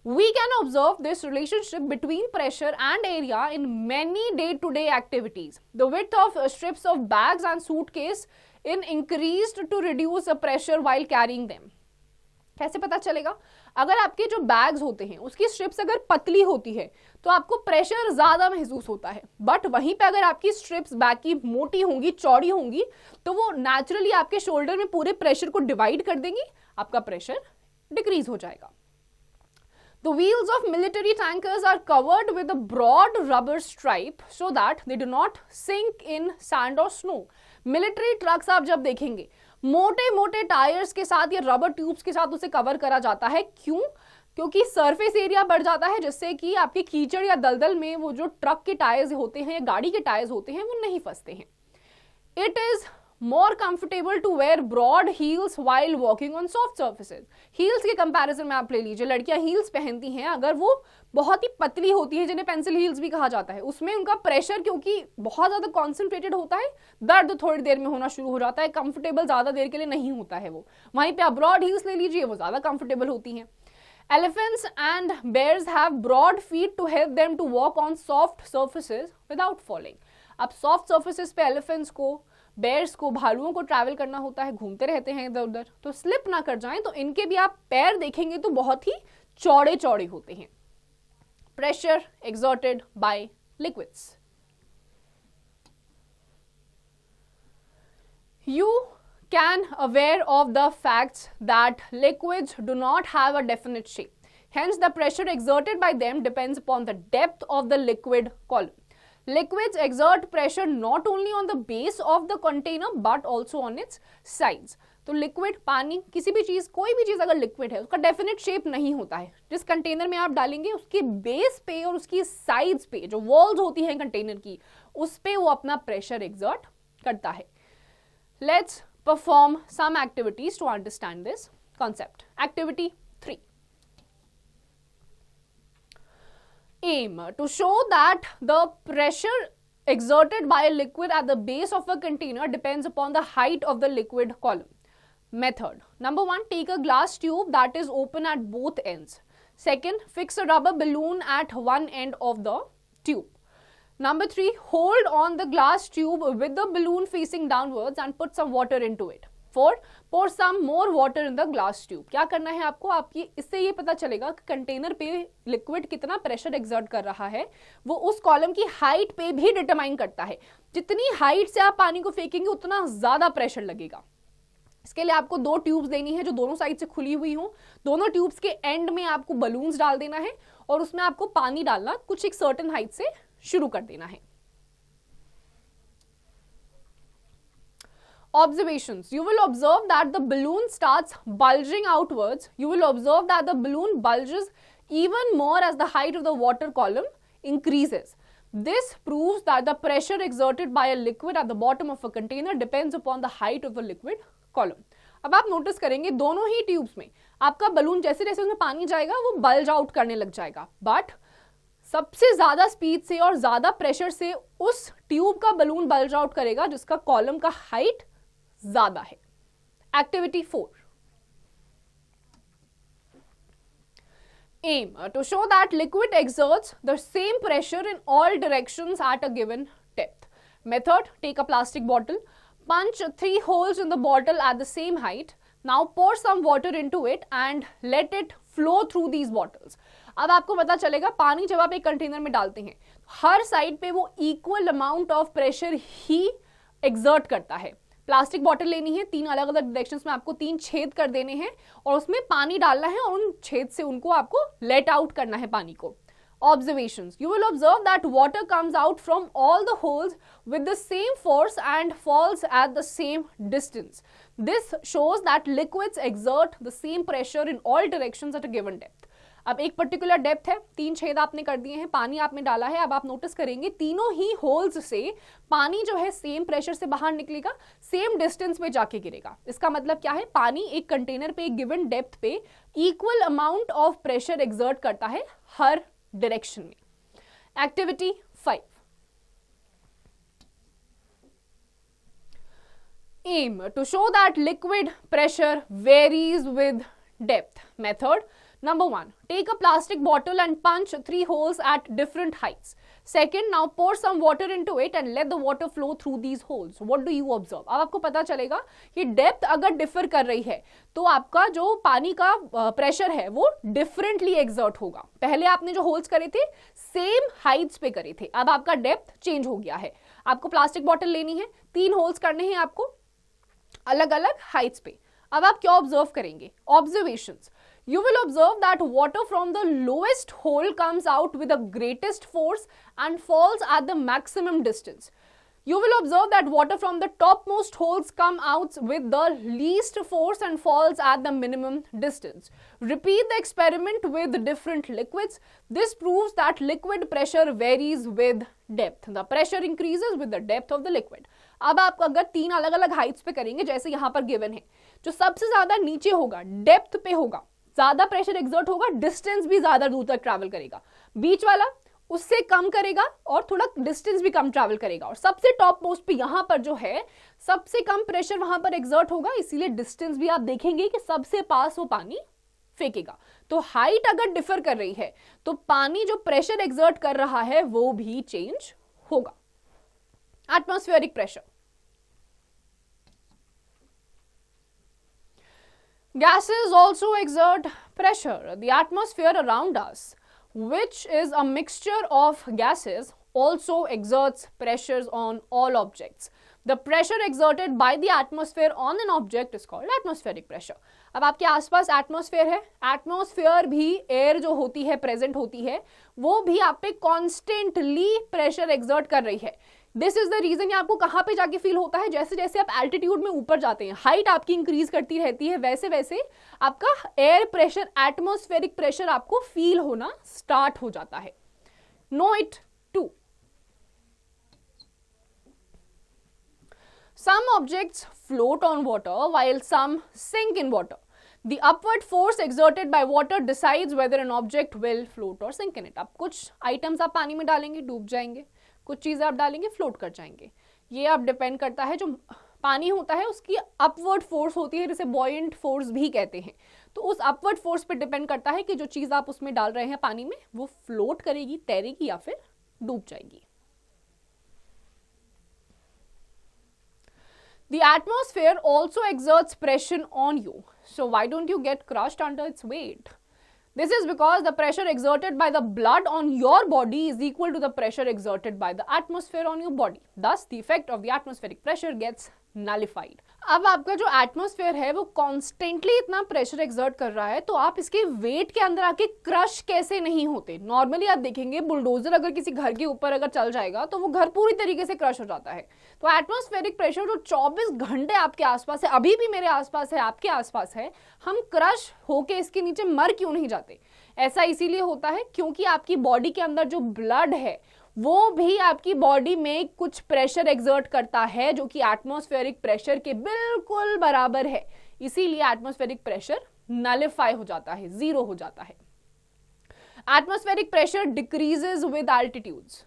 [SPEAKER 1] We can observe this relationship between pressure and area in many day-to-day activities. The width of strips of bags and suitcase in increased to reduce the pressure while carrying them. कैसे पता चलेगा, अगर आपके जो bags होते हैं उसकी strips अगर पतली होती है तो आपको प्रेशर ज्यादा महसूस होता है, बट वहीं पे अगर आपकी स्ट्रिप्स बैग की मोटी होंगी, चौड़ी होंगी, तो वो नेचुरली आपके शोल्डर में पूरे प्रेशर को डिवाइड कर देंगी, आपका प्रेशर डिक्रीज हो जाएगा। The wheels of military tankers are covered with a broad rubber stripe so that they do not sink in sand or snow. Military trucks आप जब देखेंगे मोटे मोटे टायर्स के साथ या रबर ट्यूब्स के साथ उसे कवर करा जाता है। क्यों? क्योंकि सरफेस एरिया बढ़ जाता है जिससे कि आपके कीचड़ या दलदल में वो जो ट्रक के टायर्स होते हैं या गाड़ी के टायर्स होते हैं वो नहीं फंसते हैं। It is more comfortable to wear broad heels while walking on soft surfaces. Heels के कंपैरिजन में आप ले लीजिए, लड़कियां हील्स पहनती हैं, अगर वो बहुत ही पतली होती है जिन्हें पेंसिल हील्स भी कहा जाता है, उसमें उनका प्रेशर क्योंकि बहुत ज्यादा कॉन्सेंट्रेटेड होता है, दर्द थोड़ी देर में होना शुरू हो जाता है, कंफर्टेबल ज्यादा देर के लिए नहीं होता है वो। वहीं पे आप ब्रॉड हील्स ले लीजिए, वो ज्यादा कंफर्टेबल होती हैं। Elephants and bears have broad feet to help them to walk on soft surfaces without falling. अब सॉफ्ट सर्फेसेस पे एलिफेंट्स को बेयर्स को, भालुओं को ट्रैवल करना होता है, घूमते रहते हैं इधर उधर, तो स्लिप ना कर जाएं, तो इनके भी आप पैर देखेंगे तो बहुत ही चौड़े चौड़े होते हैं. Pressure exerted by liquids. You can aware of the facts that liquids do not have a definite shape. Hence, the pressure exerted by them depends upon the depth of the liquid column. Liquids exert pressure not only on the base of the container but also on its sides. तो liquid, पानी, किसी भी चीज, कोई भी चीज अगर liquid है उसका डेफिनेट शेप नहीं होता है. जिस कंटेनर में आप डालेंगे उसके बेस पे और उसकी साइड्स पे, जो वॉल्स होती हैं कंटेनर की, उस पे वो अपना प्रेशर एक्सर्ट करता है. Let's perform some activities to understand this concept. Activity 3. Aim to show that the pressure exerted by a liquid at the base of a container depends upon the height of the liquid column. Method. Number 1, take a glass tube that is open at both ends. Second, fix a rubber balloon at one end of the tube. Number 3, hold on the glass tube with the balloon facing downwards and put some water into it. 4, pour some more water in the glass tube. क्या करना है आपको, आपकी इससे ये पता चलेगा कि कंटेनर पे लिक्विड कितना प्रेशर एक्सर्ट कर रहा है, वो उस कॉलम की हाइट पे भी डिटरमाइन करता है. जितनी हाइट से आप पानी को फेंकेंगे उतना ज्यादा प्रेशर लगेगा. इसके लिए आपको 2 ट्यूब्स देनी है जो दोनों साइड से खुली हुई हो. दोनों ट्यूब्स के एंड में आपको बलून्स डाल देना है और उसमें आपको पानी डालना कुछ एक सर्टेन हाइट से शुरू कर देना है. Observations. You will observe that the balloon starts bulging outwards. You will observe that the balloon bulges even more as the height of the water column increases. This proves that the pressure exerted by a liquid at the bottom of a container depends upon the height of the liquid column. अब आप notice करेंगे दोनों ही tubes में आपका balloon जैसे जैसे उसमें पानी जाएगा वो बल्ज आउट करने लग जाएगा, बट सबसे ज्यादा स्पीड से और ज्यादा प्रेशर से उस ट्यूब का बलून बल्ज आउट करेगा जिसका कॉलम का हाइट ज्यादा है. Activity 4. Aim to show that liquid exerts the same pressure in all directions at a given depth. Method. Take a plastic bottle, punch 3 holes in the bottle at the same height. Now pour some water into it and let it flow through these bottles. अब आपको पता चलेगा पानी जब आप एक container में डालते हैं हर साइड पे वो equal amount of pressure he exert करता है. प्लास्टिक बॉटल लेनी है, 3 अलग अलग डायरेक्शंस में आपको 3 छेद कर देने हैं और उसमें पानी डालना है और उन छेद से उनको आपको लेट आउट करना है पानी को. Observations. You will observe that water comes out from all the holes with the same force and falls at the same distance. This shows that liquids exert the same pressure in all directions at a given depth. अब एक particular depth है, 3 छेद आपने कर दिए हैं, पानी आपने डाला है. अब आप नोटिस करेंगे तीनों ही होल्स से पानी जो है सेम प्रेशर से बाहर निकलेगा, सेम डिस्टेंस में जाके गिरेगा. इसका मतलब क्या है, पानी एक कंटेनर पे एक गिवन डेप्थ पे equal amount of pressure exert करता है हर डायरेक्शन में. Activity 5. Aim to show that liquid pressure varies with depth. Method. Number 1, take a plastic bottle and punch 3 holes at different heights. Second, now pour some water into it and let the water flow through these holes. What do you observe? अब आपको पता चलेगा कि depth अगर differ कर रही है तो आपका जो पानी का प्रेशर है वो डिफरेंटली एक्सर्ट होगा. पहले आपने जो होल्स करे थे सेम हाइट्स पे करे थे, अब आपका डेप्थ चेंज हो गया है. आपको प्लास्टिक बॉटल लेनी है, 3 होल्स करने हैं आपको अलग अलग हाइट्स पे. अब आप क्या ऑब्जर्व करेंगे? Observations. You will observe that water from the lowest hole comes out with the greatest force and falls at the maximum distance. You will observe that water from the topmost holes come out with the least force and falls at the minimum distance. Repeat the experiment with different liquids. This proves that liquid pressure varies with depth. The pressure increases with the depth of the liquid. अब आप अगर 3 अलग अलग Heights पे करेंगे जैसे यहाँ पर गिवन है, जो सबसे ज्यादा नीचे होगा डेप्थ पे होगा, ज्यादा प्रेशर एक्सर्ट होगा, डिस्टेंस भी ज्यादा दूर तक ट्रैवल करेगा. बीच वाला उससे कम करेगा और थोड़ा डिस्टेंस भी कम ट्रैवल करेगा. और सबसे टॉप मोस्ट पे यहां पर जो है सबसे कम प्रेशर वहां पर एक्सर्ट होगा, इसीलिए डिस्टेंस भी आप देखेंगे कि सबसे पास वो पानी फेंकेगा. तो हाइट अगर डिफर कर रही है तो पानी जो प्रेशर एक्सर्ट कर रहा है वो भी चेंज होगा. Atmospheric pressure. Gases also exert pressure. The atmosphere around us, which is a mixture of gases, also exerts pressures on all objects. The pressure exerted by the atmosphere on an object is called atmospheric pressure. अब आपके आसपास atmosphere है, atmosphere भी air जो होती है present होती है वो भी आप पे कॉन्स्टेंटली प्रेशर एक्सर्ट कर रही है. This is the reason. ये आपको कहाँ पे जाके फील होता है, जैसे जैसे आप एल्टीट्यूड में ऊपर जाते हैं, हाइट आपकी इंक्रीज करती रहती है, वैसे वैसे आपका एयर प्रेशर, एटमॉस्फेरिक प्रेशर आपको फील होना स्टार्ट हो जाता है. Know it too. Some objects float on water while some sink in water. The upward force exerted by water decides whether an object will float or sink in it. अब कुछ items आप पानी में डालेंगे डूब जाएंगे, कुछ चीज़ें आप डालेंगे फ्लोट कर जाएंगे. ये अब डिपेंड करता है, जो पानी होता है उसकी अपवर्ड फोर्स होती है जिसे बॉयंट फोर्स भी कहते हैं. तो उस अपवर्ड फोर्स पे डिपेंड करता है कि जो चीज़ आप उसमें डाल रहे हैं पानी में वो फ्लोट करेगी, तैरेगी या फिर डूब जाएगी. The atmosphere also exerts pressure on you. So why don't you get crushed under its weight? This is because the pressure exerted by the blood on your body is equal to the pressure exerted by the atmosphere on your body. Thus, the effect of the atmospheric pressure gets nullified. अब आपका जो atmosphere है वो constantly इतना pressure exert कर रहा है तो आप इसके वेट के अंदर आके क्रश कैसे नहीं होते. नॉर्मली आप देखेंगे बुलडोजर अगर किसी घर के ऊपर अगर चल जाएगा तो वो घर पूरी तरीके से क्रश हो जाता है. तो एटमॉस्फेरिक प्रेशर जो 24 घंटे आपके आसपास है, अभी भी मेरे आसपास है, आपके आसपास है, हम क्रश होके इसके नीचे मर क्यों नहीं जाते. ऐसा इसीलिए होता है क्योंकि आपकी बॉडी के अंदर जो ब्लड है वो भी आपकी बॉडी में कुछ प्रेशर एक्सर्ट करता है जो कि एटमॉस्फेरिक प्रेशर के बिल्कुल बराबर है. इसीलिए एटमॉस्फेरिक प्रेशर नलिफाई हो जाता है, जीरो हो जाता है. Atmospheric pressure decreases with altitudes.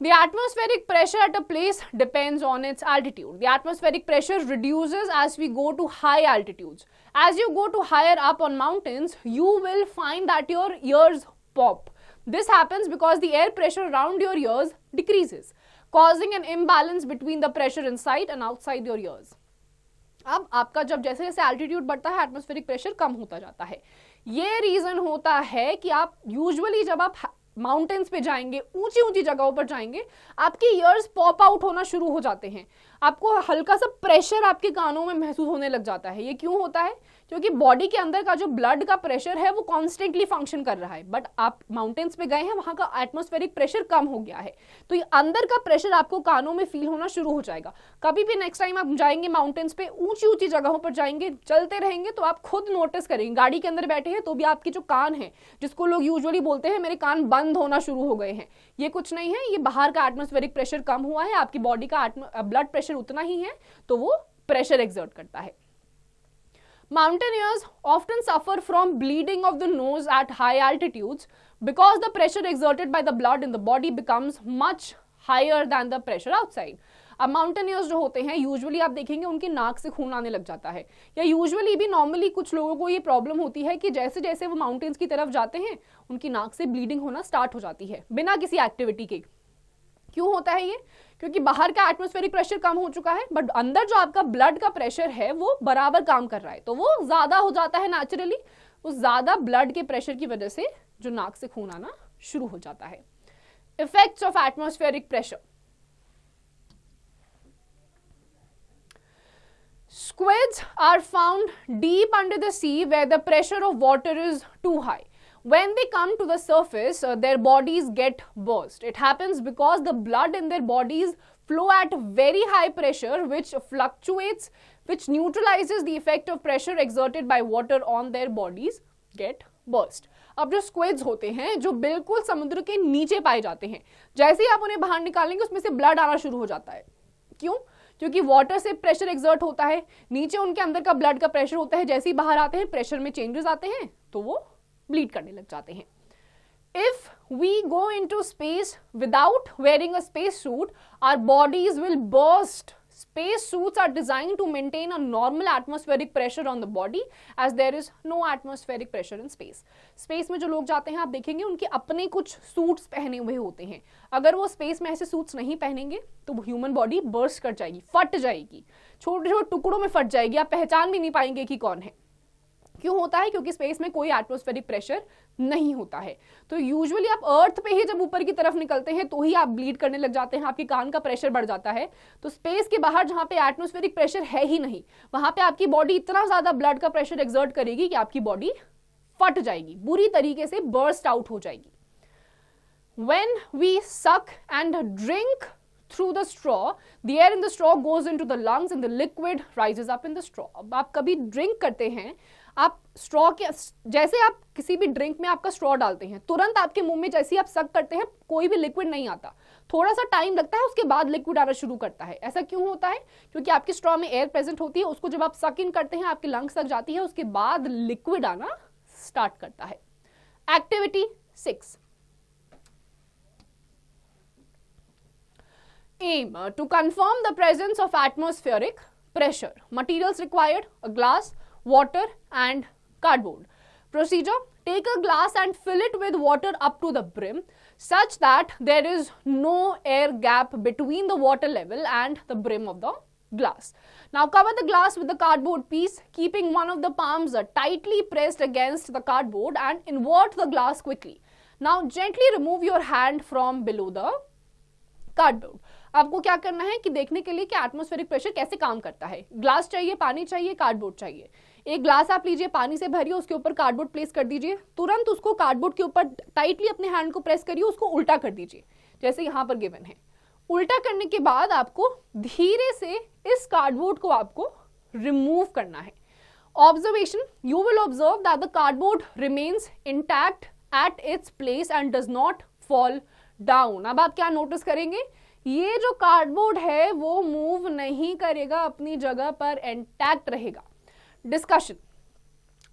[SPEAKER 1] The atmospheric pressure at a place depends on its altitude. The atmospheric pressure reduces as we go to high altitudes. As you go to higher up on mountains, you will find that your ears pop. This happens because the air pressure around your ears decreases, causing an imbalance between the pressure inside and outside your ears. अब आपका जब जैसे जैसे altitude बढ़ता है atmospheric pressure कम होता जाता है. ये रीजन होता है कि आप यूजुअली जब आप माउंटेन्स पे जाएंगे, ऊंची ऊंची जगहों पर जाएंगे, आपके ईयर्स पॉप आउट होना शुरू हो जाते हैं. आपको हल्का सा प्रेशर आपके कानों में महसूस होने लग जाता है. ये क्यों होता है? क्योंकि बॉडी के अंदर का जो ब्लड का प्रेशर है वो कॉन्स्टेंटली फंक्शन कर रहा है. बट आप माउंटेन्स पे गए हैं, वहां का एटमॉस्फेरिक प्रेशर कम हो गया है तो ये अंदर का प्रेशर आपको कानों में फील होना शुरू हो जाएगा. कभी भी नेक्स्ट टाइम आप जाएंगे माउंटेन्स पे, ऊंची ऊंची जगहों पर जाएंगे, चलते रहेंगे तो आप खुद नोटिस करेंगे. गाड़ी के अंदर बैठे हैं तो भी आपके जो कान है, जिसको लोग यूजुअली बोलते हैं मेरे कान बंद होना शुरू हो गए हैं, ये कुछ नहीं है, ये बाहर का एटमॉस्फेरिक प्रेशर कम हुआ है. आपकी बॉडी का ब्लड प्रेशर उतना ही है तो वो प्रेशर एक्सर्ट करता है. Mountaineers often suffer from bleeding of the nose at high altitudes because the pressure exerted by the blood in the body becomes much higher than the pressure outside. अब mountaineers जो होते हैं usually आप देखेंगे उनकी नाक से खून आने लग जाता है, या यूजुअली भी नॉर्मली कुछ लोगों को ये प्रॉब्लम होती है कि जैसे जैसे वो माउंटेन्स की तरफ जाते हैं उनकी नाक से ब्लीडिंग होना स्टार्ट हो जाती है बिना किसी एक्टिविटी के. क्यों होता है ये? क्योंकि बाहर का एटमॉस्फेरिक प्रेशर कम हो चुका है बट अंदर जो आपका ब्लड का प्रेशर है वो बराबर काम कर रहा है, तो वो ज्यादा हो जाता है नेचुरली. उस ज्यादा ब्लड के प्रेशर की वजह से जो नाक से खून आना शुरू हो जाता है. Effects of atmospheric pressure. Squids are found deep under the sea where the pressure of water is too high. When they come to the surface, their bodies get burst. It happens because the blood in their bodies flow at very high pressure, which fluctuates, which neutralizes the effect of pressure exerted by water on their bodies get burst. अब जो squids होते हैं जो बिल्कुल समुद्र के नीचे पाए जाते हैं, जैसे ही आप उन्हें बाहर निकालेंगे उसमें से ब्लड आना शुरू हो जाता है. क्यों? क्योंकि वाटर से प्रेशर एक्सर्ट होता है, नीचे उनके अंदर का ब्लड का प्रेशर होता है, जैसे ही बाहर आते हैं प्रेशर में चेंजेस आते हैं तो वो ब्लीड करने लग जाते हैं. If we go into space without wearing a space suit, our bodies will burst Space suits are designed to maintain a normal atmospheric pressure on the body as there is no atmospheric pressure in space. Space में जो लोग जाते हैं आप देखेंगे उनके अपने कुछ सूट्स पहने हुए होते हैं. अगर वो स्पेस में ऐसे सूट्स नहीं पहनेंगे तो ह्यूमन बॉडी बर्स्ट कर जाएगी, फट जाएगी, छोटे छोटे टुकड़ों में फट जाएगी, आप पहचान भी नहीं पाएंगे कि कौन है. क्यों होता है? क्योंकि स्पेस में कोई एटमॉस्फेरिक प्रेशर नहीं होता है. तो यूजुअली आप अर्थ पे ही जब ऊपर की तरफ निकलते हैं तो ही आप ब्लीड करने लग जाते हैं, आपके कान का प्रेशर बढ़ जाता है. तो स्पेस के बाहर जहां पे एटमॉस्फेरिक प्रेशर है ही नहीं, वहां पे आपकी बॉडी इतना ज्यादा ब्लड का प्रेशर एक्सर्ट करेगी कि आपकी बॉडी फट जाएगी, बुरी तरीके से बर्स्ट आउट हो जाएगी. When we suck and drink through the straw, the air in the straw goes into the lungs and the liquid rises up in the straw. अब आप कभी ड्रिंक करते हैं, आप स्ट्रॉ के जैसे आप किसी भी ड्रिंक में आपका स्ट्रॉ डालते हैं, तुरंत आपके मुंह में जैसे आप सक करते हैं कोई भी लिक्विड नहीं आता, थोड़ा सा टाइम लगता है, उसके बाद लिक्विड आना शुरू करता है. ऐसा क्यों होता है? क्योंकि आपके स्ट्रॉ में एयर प्रेजेंट होती है, उसको जब आप सक इन करते हैं आपके लंग्स तक जाती है, उसके बाद लिक्विड आना स्टार्ट करता है. Activity 6. Aim to confirm the presence of atmospheric pressure. Materials required: a glass, water and cardboard. Procedure: take a glass and fill it with water up to the brim such that there is no air gap between the water level and the brim of the glass. Now cover the glass with the cardboard piece, keeping one of the palms tightly pressed against the cardboard and invert the glass quickly. Now gently remove your hand from below the cardboard. आपको क्या करना है कि देखने के लिए कि atmospheric pressure कैसे काम करता है. ग्लास चाहिए, पानी चाहिए, कार्डबोर्ड चाहिए. एक ग्लास आप लीजिए, पानी से भरिए, उसके ऊपर कार्डबोर्ड प्लेस कर दीजिए, तुरंत उसको कार्डबोर्ड के ऊपर टाइटली अपने हैंड को प्रेस करिए, उसको उल्टा कर दीजिए जैसे यहाँ पर गिवन है. उल्टा करने के बाद आपको धीरे से इस कार्डबोर्ड को आपको रिमूव करना है. Observation: you will observe that the cardboard remains intact at its place and does not fall down. अब आप क्या नोटिस करेंगे? ये जो कार्डबोर्ड है वो मूव नहीं करेगा, अपनी जगह पर इंटैक्ट रहेगा. Discussion: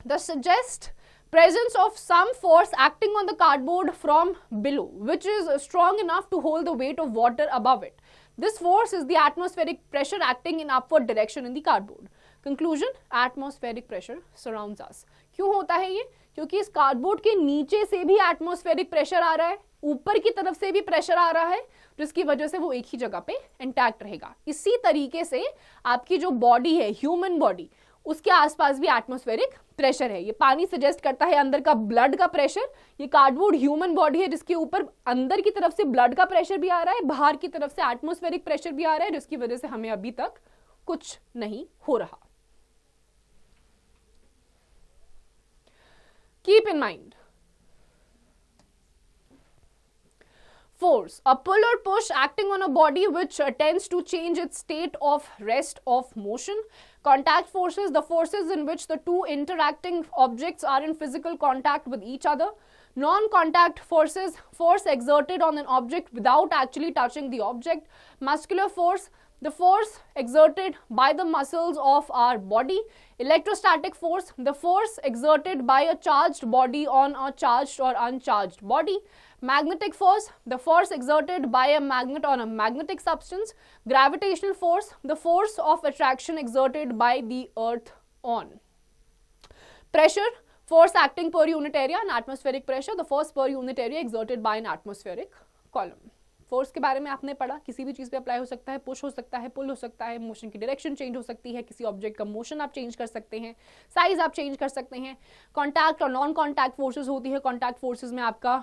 [SPEAKER 1] the suggest presence of some force acting on the cardboard from below which is strong enough to hold the weight of water above it. This force is the atmospheric pressure acting in upward direction in the cardboard. Conclusion: atmospheric pressure surrounds us. क्यों होता है ये? क्योंकि इस cardboard के नीचे से भी एटमॉस्फेरिक प्रेशर आ रहा है, ऊपर की तरफ से भी प्रेशर आ रहा है, जिसकी वजह से वो एक ही जगह पे इंटैक्ट रहेगा. इसी तरीके से आपकी जो बॉडी है, ह्यूमन बॉडी, उसके आसपास भी एटमॉस्फेरिक प्रेशर है. ये पानी सजेस्ट करता है अंदर का ब्लड का प्रेशर. ये कार्डबोर्ड ह्यूमन बॉडी है जिसके ऊपर अंदर की तरफ से ब्लड का प्रेशर भी आ रहा है, बाहर की तरफ से एटमॉस्फेरिक प्रेशर भी आ रहा है, जिसकी वजह से हमें अभी तक कुछ नहीं हो रहा. Keep in mind: force, a pull or push acting on a body which tends to change its state of rest of motion. Contact forces, the forces in which the two interacting objects are in physical contact with each other. Non-contact forces, force exerted on an object without actually touching the object. Muscular force, the force exerted by the muscles of our body. Electrostatic force, the force exerted by a charged body on a charged or uncharged body. Magnetic force, the force exerted by a magnet on a magnetic substance. Gravitational force, the force of attraction exerted by the earth on. Pressure, force acting per unit area, and atmospheric pressure, the force per unit area exerted by an atmospheric column. Force के बारे में आपने पढ़ा, किसी भी चीज़ पे apply हो सकता है, पुश हो सकता है, पुल हो सकता है, मोशन की डायरेक्शन चेंज हो सकती है, किसी ऑब्जेक्ट का मोशन आप चेंज कर सकते हैं, साइज आप चेंज कर सकते हैं. कॉन्टैक्ट और नॉन कॉन्टैक्ट फोर्सेज होती है. कॉन्टैक्ट फोर्सेज में आपका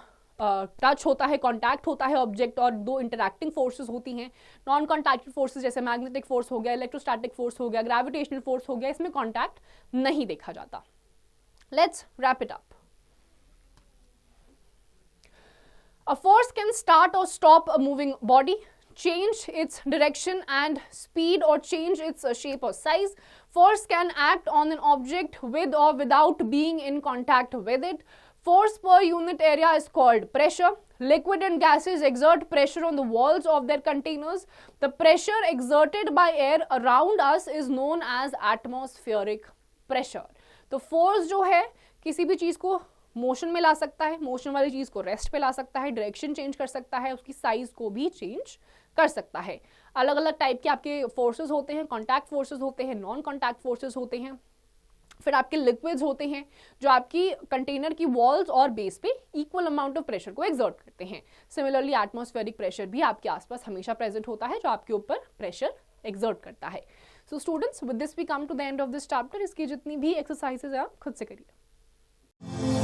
[SPEAKER 1] टच होता है, कॉन्टैक्ट होता है ऑब्जेक्ट, और दो इंटरैक्टिंग फोर्सेज होती हैं. नॉन कॉन्टैक्टेड फोर्सेज जैसे मैग्नेटिक फोर्स हो गया, इलेक्ट्रोस्टैटिक फोर्स हो गया, ग्रेविटेशनल फोर्स हो गया, इसमें कॉन्टैक्ट नहीं देखा जाता. Let's wrap it up. A force can start or stop a moving body, change its direction and speed, or change its shape or size. Force can act on an object with or without being in contact with it. Force per unit area is called pressure. Liquid and gases exert pressure on the walls of their containers. The pressure exerted by air around us is known as atmospheric pressure. तो force जो है किसी भी चीज को motion में ला सकता है, मोशन वाली चीज को रेस्ट पे ला सकता है, डायरेक्शन चेंज कर सकता है, उसकी साइज को भी चेंज कर सकता है। अलग अलग टाइप के आपके फोर्सेस होते हैं, कॉन्टैक्ट फोर्सेस होते हैं, नॉन कॉन्टैक्ट फोर्सेस होते हैं। फिर आपके लिक्विड्स होते हैं जो आपकी कंटेनर की वॉल्स और बेस पे इक्वल अमाउंट ऑफ प्रेशर को एक्सर्ट करते हैं। सिमिलरली एटमॉस्फेरिक प्रेशर भी आपके आसपास हमेशा प्रेजेंट होता है जो आपके ऊपर प्रेशर एक्सर्ट करता है। So students, with this we come to the end of this chapter. इसकी जितनी भी एक्सरसाइजेज है आप खुद से करिए।